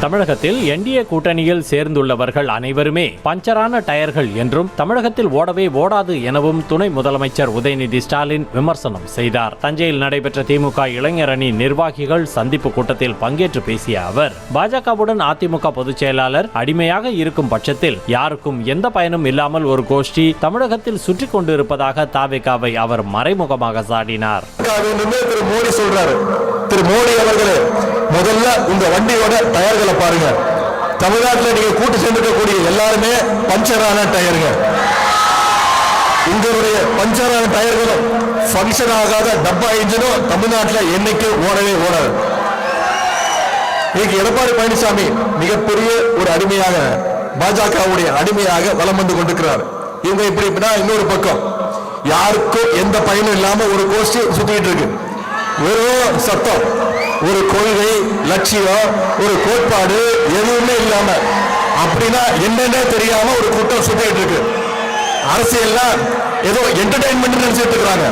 தமிழகத்தில் என்டிஏ கூட்டணியில் சேர்ந்துள்ளவர்கள் அனைவருமே பஞ்சரான டயர்கள் என்றும் தமிழகத்தில் ஓடவே ஓடாது எனவும் துணை முதலமைச்சர் உதயநிதி ஸ்டாலின் விமர்சனம் செய்தார். தஞ்சையில் நடைபெற்ற திமுக இளைஞர் அணி நிர்வாகிகள் சந்திப்பு கூட்டத்தில் பங்கேற்று பேசிய அவர், பாஜகவுடன் அதிமுக பொதுச் செயலாளர் அடிமையாக இருக்கும் பட்சத்தில் யாருக்கும் எந்த பயனும் இல்லாமல் ஒரு கோஷ்டி தமிழகத்தில் சுற்றி கொண்டிருப்பதாக தாவேகாவை அவர் மறைமுகமாக சாடினார். திரு மோடி அவர்களே, முதல்ல இந்த வண்டியோட டயர்களை பாருங்க. தமிழ்நாட்டில் நீங்க கூட்டு சேர்ந்துக்கக்கூடிய எல்லாருமே பஞ்சரான டயருங்க. உங்களுடைய பஞ்சரான டயர்களும் ஃபங்க்ஷன் ஆகாத டப்பா இன்ஜினும் தமிழ்நாட்டில் என்னைக்கு ஓடவே ஓடாது. இன்னைக்கு எடப்பாடி பழனிசாமி மிகப்பெரிய ஒரு அடிமையாக, பாஜகவுடைய அடிமையாக வலம் வந்து கொண்டிருக்கிறார். இவங்க இப்படின்னா இன்னொரு பக்கம் யாருக்கும் எந்த பயனும் இல்லாம ஒரு கோஷ்டி சுத்திட்டு இருக்கு. வெறும் சத்தம், ஒரு கொள்கை, லட்சியம், ஒரு கோட்பாடு எதுவுமே இல்லாம அப்படின்னா என்னன்னே தெரியாம ஒரு கூட்டம் சுத்திட்டு இருக்கு. அரசியல் ஏதோ என்டர்டைன்மெண்ட் நினைச்சிட்டு இருக்காங்க.